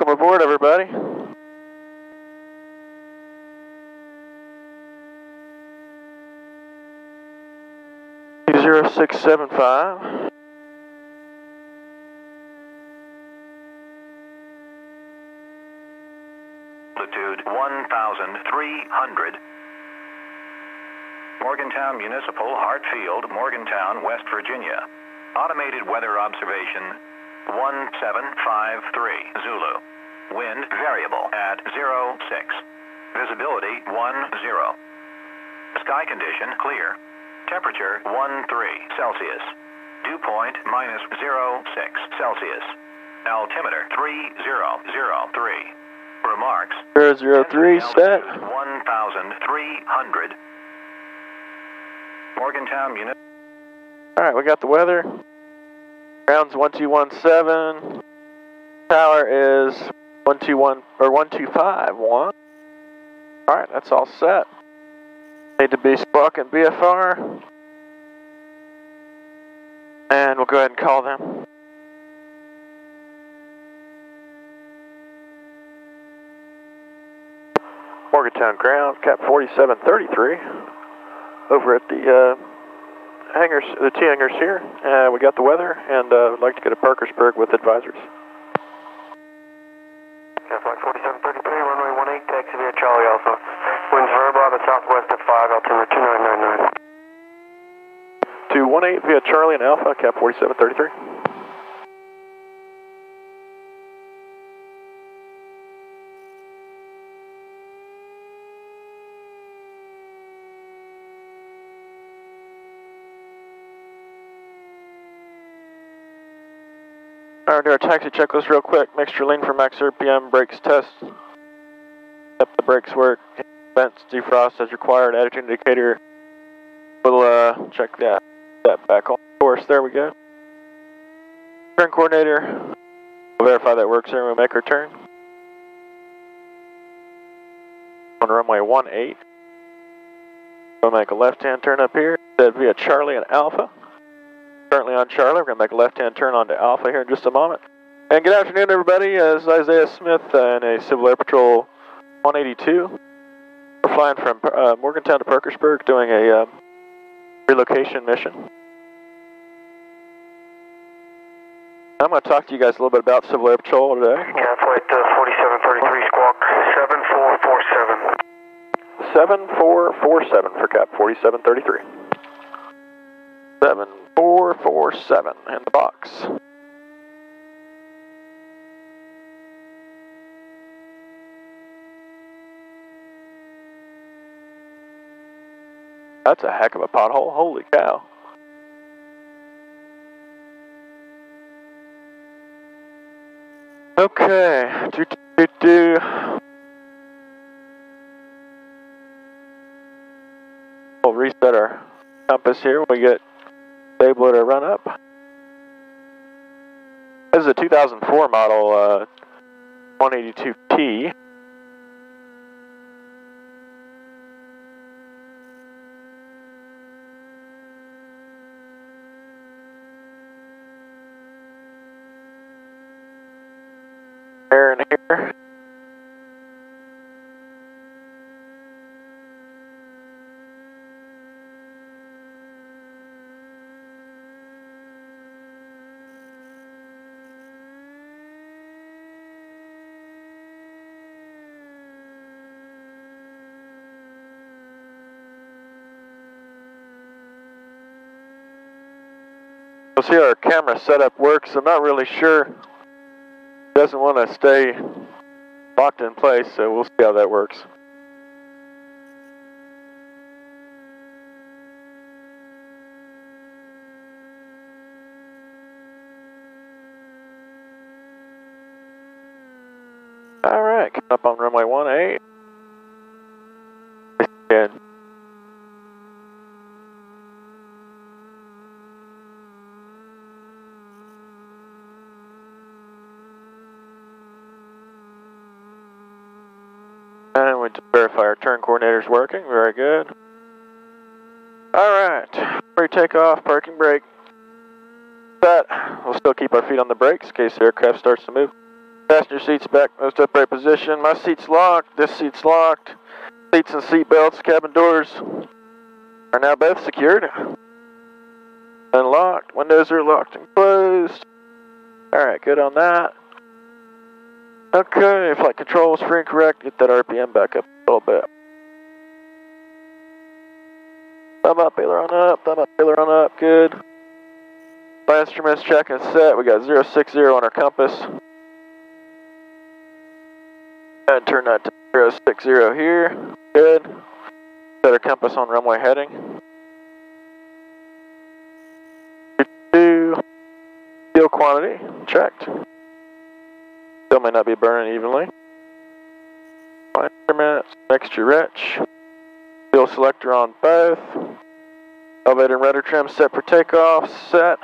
Welcome aboard, everybody. (0675). Altitude 1,300. Morgantown Municipal, Hartfield, Morgantown, West Virginia. Automated weather observation 1753 Zulu. Wind variable at 06. Visibility 10. Sky condition clear. Temperature 13 Celsius. Dew point -06 Celsius. Altimeter 3003. Remarks 003 set. 1,300. Morgantown Municipal. Alright, we got the weather. Ground's 1217. Tower is 121 or 1251. Alright, that's all set. Need to be squawking BFR. And we'll go ahead and call them. Morgantown ground, Cap 4733. Over at the hangars, the T hangars here. We got the weather, and would like to go to Parkersburg with advisors. Cap 4733, runway 18, taxi via Charlie Alpha. Winds very about the southwest at 5, altimeter 2999. 218 via Charlie and Alpha, Cap 4733. Alright, do our taxi checklist real quick. Mixture lean for max RPM, brakes test. Yep, the brakes work. Vents, defrost as required. Attitude indicator. We'll check that back on course. There we go. Turn coordinator. We'll verify that works here and we'll make our turn. On runway 18. We'll make a left-hand turn up here. Set via Charlie and Alpha. Currently on Charlie. We're going to make a left-hand turn onto Alpha here in just a moment. And good afternoon, everybody. This is Isaiah Smith and a Civil Air Patrol 182. We're flying from Morgantown to Parkersburg doing a relocation mission. I'm going to talk to you guys a little bit about Civil Air Patrol today. Cap flight 4733, squawk 7447. 7447 for Cap 4733. 7447 in the box. That's a heck of a pothole. Holy cow. Okay. We'll reset our compass here when we get stable to run up. This is a 2004 model 182T. Air in here. We'll see how our camera setup works. I'm not really sure. It doesn't want to stay locked in place, so we'll see how that works. All right, coming up on runway 18. Again. And we just verify our turn coordinator's working. Very good. Alright. Pre-takeoff, parking brake. Set. We'll still keep our feet on the brakes in case the aircraft starts to move. Passenger seats back, most upright position. My seat's locked. This seat's locked. Seats and seat belts, cabin doors are now both secured. Unlocked. Windows are locked and closed. Alright, good on that. Okay, flight control was free and correct. Get that RPM back up a little bit. Thumb up, aileron up. Thumb up, aileron up. Good. My instruments check and set. We got 060 on our compass. And turn that to 060 here. Good. Set our compass on runway heading. 2. Fuel quantity checked. Still may not be burning evenly. My instruments, mixture rich. Fuel selector on both. Elevator and rudder trim set for takeoff, set.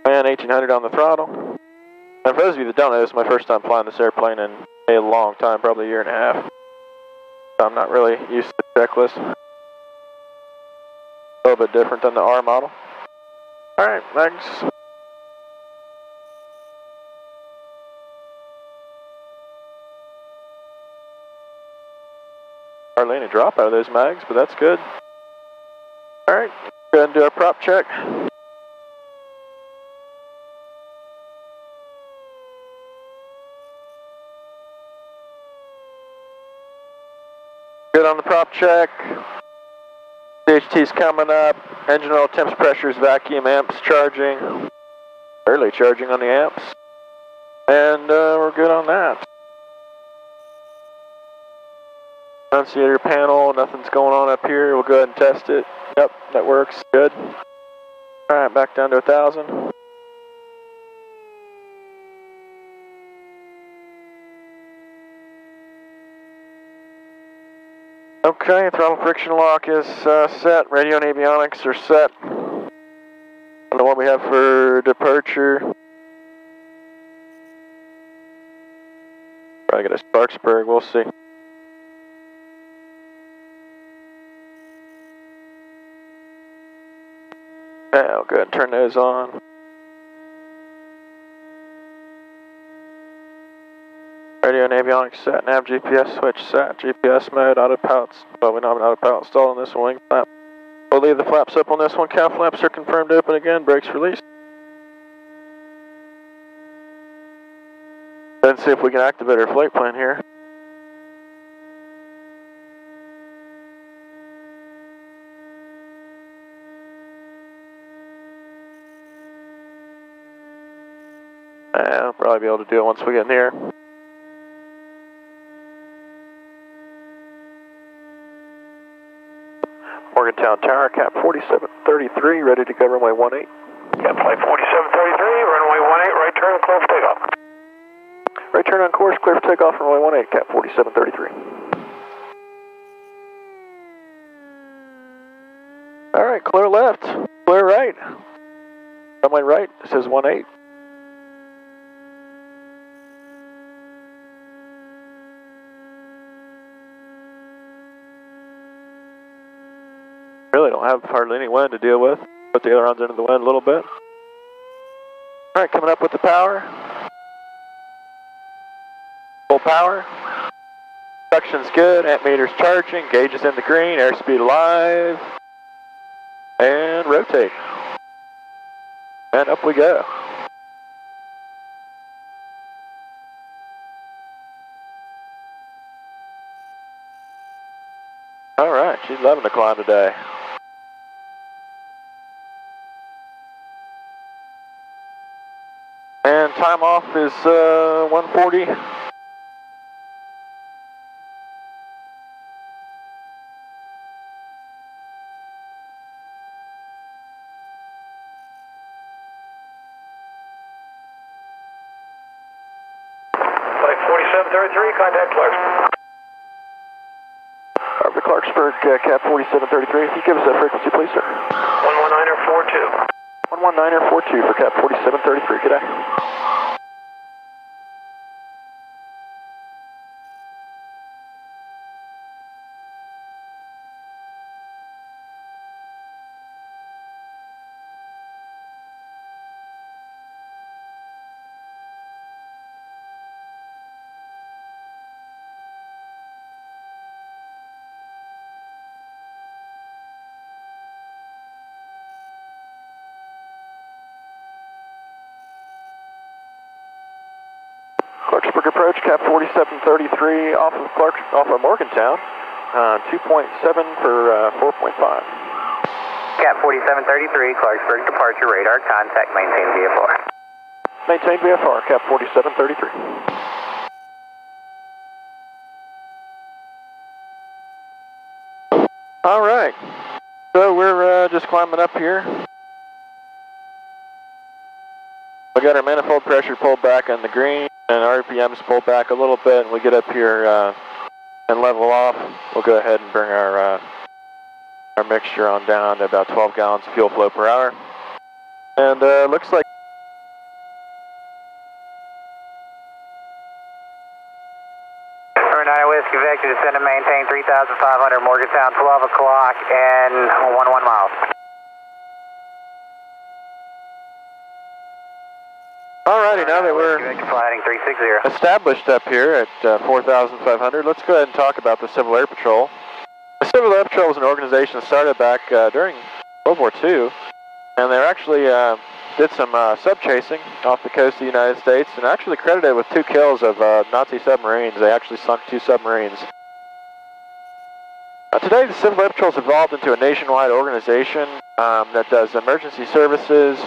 And 1800 on the throttle. And for those of you that don't know, this is my first time flying this airplane in a long time, probably a year and a half. So I'm not really used to the checklist. A little bit different than the R model. Alright, thanks. Hardly any drop out of those mags, but that's good. Alright, go ahead and do our prop check. Good on the prop check. CHT's coming up. Engine oil, temps, pressures, vacuum, amps charging. Early charging on the amps. And we're good on that. Annunciator panel, nothing's going on up here. We'll go ahead and test it. Yep, that works. Good. Alright, back down to 1,000. Okay, throttle friction lock is set. Radio and avionics are set. I don't know what we have for departure. Probably get a Parkersburg, we'll see. Yeah, I'll go ahead and turn those on. Radio and avionics set, nav GPS switch set, GPS mode, autopilots. Well, we don't have an autopilot installed on this one, wing flap. We'll leave the flaps up on this one, cow flaps are confirmed open again, brakes released. Let's see if we can activate our flight plan here. I'll probably be able to do it once we get in here. Morgantown Tower, cap 4733, ready to go runway 18. Cap flight 4733, runway 18, right turn and clear for takeoff. Right turn on course, clear for takeoff, runway 18, cap 4733. Alright, clear left, clear right. Runway right, it says 18. Really don't have hardly any wind to deal with. Put the ailerons into the wind a little bit. Alright, coming up with the power. Full power. Suction's good, amp meter's charging, gauge is in the green, airspeed alive. And rotate. And up we go. Alright, she's loving the climb today. And time off is 140. Flight 4733, contact Clarksburg. The Clarksburg, cap 4733. If you give us that frequency, please, sir. 119er42. 119er42 for cap 4733. Good day. Parkersburg approach, cap 4733 off of Morgantown, 2.7 for 4.5. Cap 4733, Clarksburg departure radar, contact, maintain VFR. Maintain VFR, cap 4733. All right, so we're just climbing up here. We got our manifold pressure pulled back on the green and RPMs pulled back a little bit, and we get up here and level off. We'll go ahead and bring our mixture on down to about 12 gallons of fuel flow per hour. And looks like Virgnina Whiskey Victor, descend and maintain 3,500 Morgantown, 12 o'clock and 11 miles. Alrighty, now that we're established up here at 4,500, let's go ahead and talk about the Civil Air Patrol. The Civil Air Patrol was an organization that started back during World War II, and they actually did some sub-chasing off the coast of the United States, and actually credited with 2 kills of Nazi submarines. They actually sunk 2 submarines. Today, the Civil Air Patrol has evolved into a nationwide organization that does emergency services,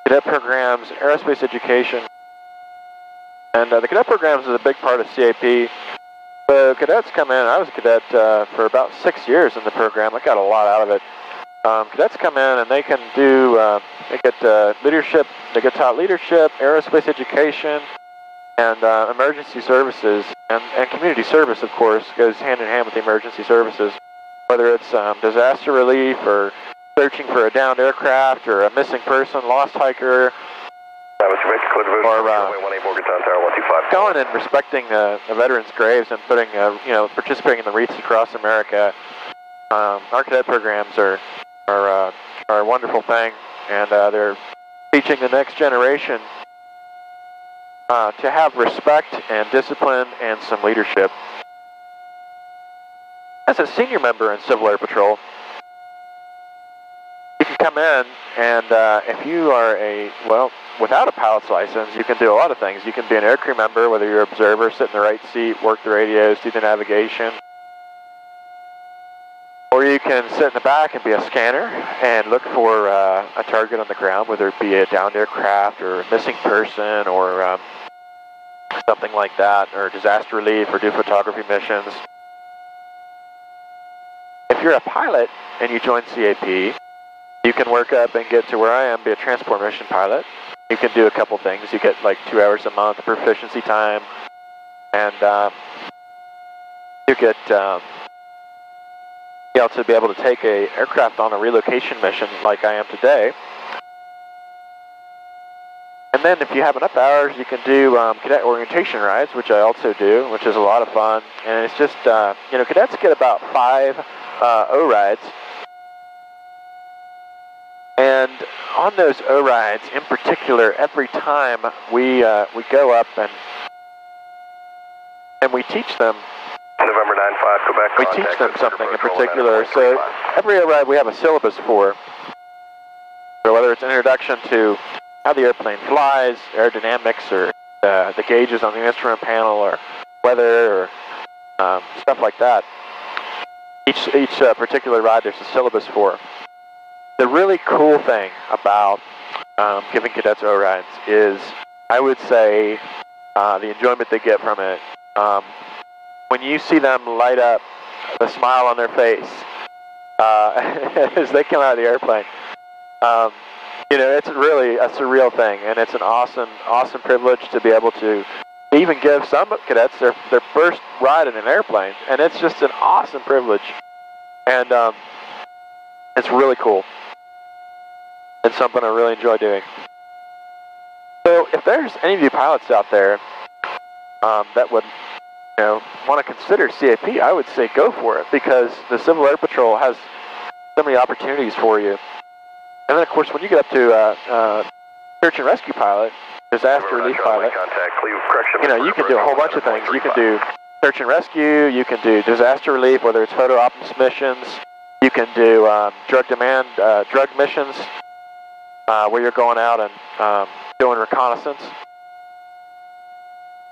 cadet programs, aerospace education, and the cadet programs is a big part of CAP. The cadets come in. I was a cadet for about 6 years in the program. I got a lot out of it. Cadets come in and they can do, they get leadership, they get taught leadership, aerospace education, and emergency services, and community service, of course, goes hand in hand with the emergency services. Whether it's disaster relief or searching for a downed aircraft or a missing person, lost hiker, or going and respecting the veterans' graves and putting, participating in the wreaths across America. Our cadet programs are a wonderful thing, and they're teaching the next generation to have respect and discipline and some leadership. As a senior member in Civil Air Patrol, you can come in and if you are without a pilot's license, you can do a lot of things. You can be an aircrew member, whether you're an observer, sit in the right seat, work the radios, do the navigation. Or you can sit in the back and be a scanner and look for a target on the ground, whether it be a downed aircraft or a missing person or something like that, or disaster relief, or do photography missions. If you're a pilot and you join CAP, you can work up and get to where I am, be a transport mission pilot. You can do a couple things. You get like 2 hours a month of proficiency time, and you get to be able to take a aircraft on a relocation mission like I am today. And then if you have enough hours, you can do cadet orientation rides, which I also do, which is a lot of fun. And it's just, cadets get about 5 O-rides. And on those O-rides, in particular, every time we go up and we teach them. November 95, go back. We teach them something in particular. So every O-ride we have a syllabus for. So whether it's an introduction to how the airplane flies, aerodynamics, or the gauges on the instrument panel, or weather, or stuff like that. Each particular ride there's a syllabus for. The really cool thing about giving cadets O-rides is, I would say, the enjoyment they get from it. When you see them light up, the smile on their face as they come out of the airplane, it's really a surreal thing, and it's an awesome privilege to be able to even give some cadets their first ride in an airplane, and it's just an awesome privilege, and it's really cool. It's something I really enjoy doing. So if there's any of you pilots out there that would want to consider CAP, I would say go for it, because the Civil Air Patrol has so many opportunities for you. And then, of course, when you get up to search and rescue pilot, disaster relief pilot, you can do a whole bunch of things. You can do search and rescue, you can do disaster relief, whether it's photo ops missions, you can do drug missions, where you're going out and doing reconnaissance.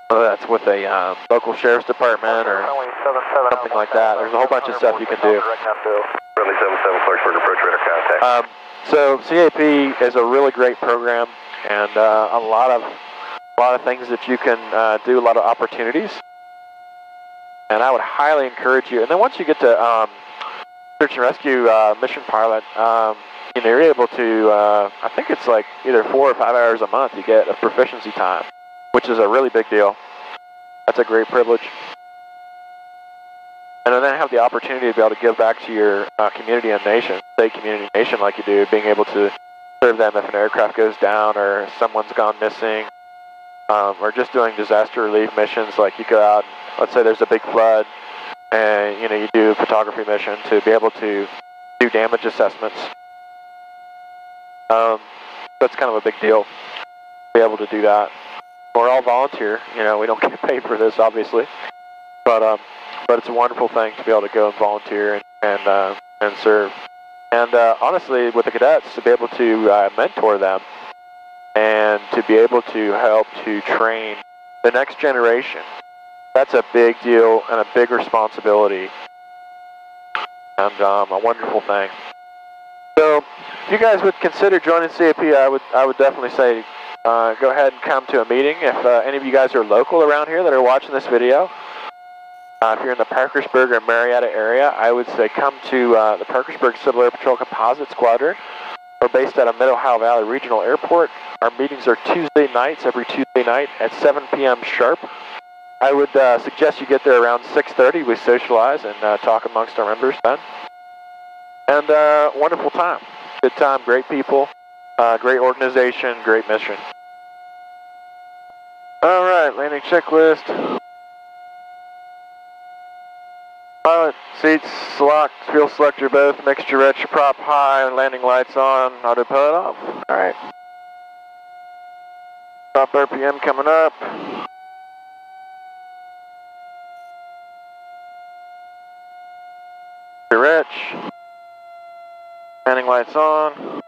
whether that's with a local sheriff's department or something like that. There's a whole bunch of stuff you can do. Friendly 77 Parkersburg approach radar contact. So CAP is a really great program, and a lot of things that you can do, a lot of opportunities. And I would highly encourage you. And then once you get to search and rescue mission pilot, you know, you're able to, I think it's like either 4 or 5 hours a month you get of proficiency time, which is a really big deal. That's a great privilege. And then have the opportunity to be able to give back to your community and nation, state, community, nation like you do, being able to serve them if an aircraft goes down or someone's gone missing, or just doing disaster relief missions like you go out, let's say there's a big flood, and you know, you do a photography mission to be able to do damage assessments. That's kind of a big deal, to be able to do that. We're all volunteer, you know, we don't get paid for this, obviously, but it's a wonderful thing to be able to go and volunteer and serve. And honestly, with the cadets, to be able to mentor them and to be able to help to train the next generation, that's a big deal and a big responsibility, and a wonderful thing. So, if you guys would consider joining CAP, I would definitely say go ahead and come to a meeting. If any of you guys are local around here that are watching this video, if you're in the Parkersburg or Marietta area, I would say come to the Parkersburg Civil Air Patrol Composite Squadron. We're based out of Mid-Ohio Valley Regional Airport. Our meetings are Tuesday nights, every Tuesday night at 7 p.m. sharp. I would suggest you get there around 6:30. We socialize and talk amongst our members then. And wonderful time. Good time, great people, great organization, great mission. All right, landing checklist. Pilot, seats locked, fuel selector both, mixture retro prop high, landing lights on, autopilot off. All right. Top RPM coming up. Rich. Landing lights on.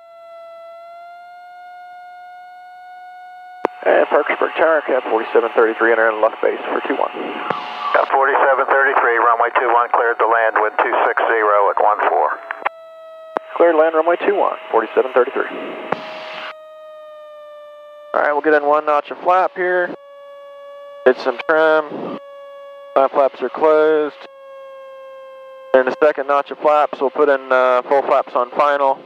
And Parkersburg Tower, Cap 4733, entering left base for 21. Cap 4733, runway 21, cleared to land with 260 at 14. Cleared land runway 21, 4733. Alright, we'll get in one notch of flap here. Did some trim. Side flaps are closed. In the second notch of flaps, we'll put in full flaps on final.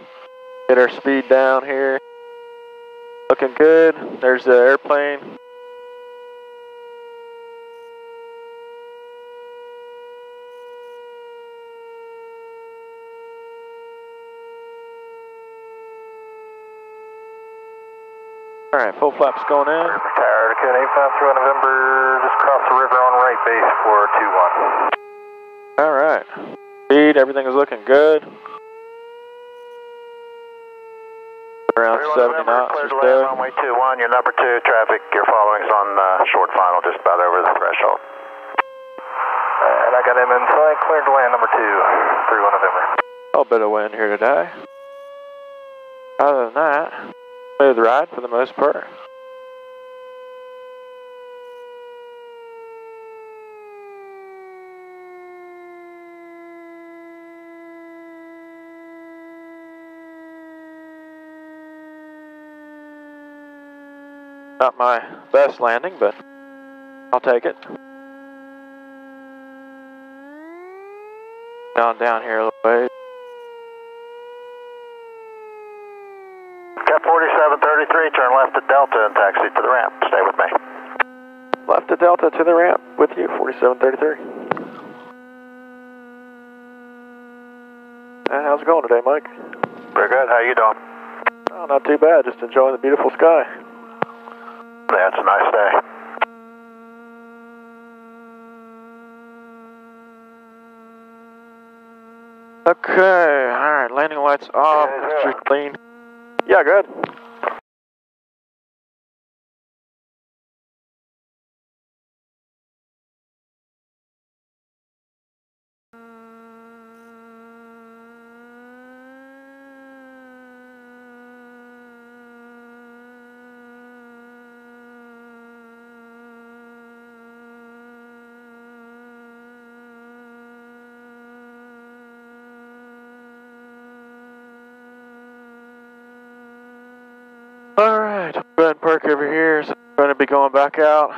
Get our speed down here. Looking good. There's the airplane. Alright, full flaps going in. Tower to Coon 853 November, just cross the river on right base for 21. Alright. Speed, everything is looking good. Around 70 knots or so. Runway 21, your number 2 traffic, your following's on short final, just about over the threshold. And I got him inside, cleared to land number 2, 31 November. A little bit of wind here today. Other than that, smooth ride for the most part. Not my best landing, but I'll take it. Down here a little ways. Cap 4733, turn left at Delta and taxi to the ramp. Stay with me. Left to Delta to the ramp with you, 4733. How's it going today, Mike? Very good. How you doing? Oh, not too bad. Just enjoying the beautiful sky. Yeah, it's a nice day. Okay, alright, landing lights off, Mr. Clean. Yeah, good. Alright, go ahead and park over here. So I'm going to be going back out.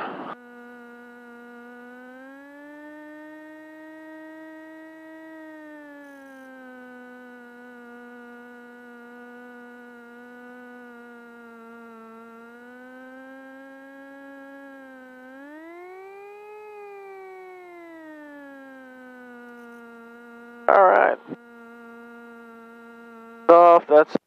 Alright. Off, that's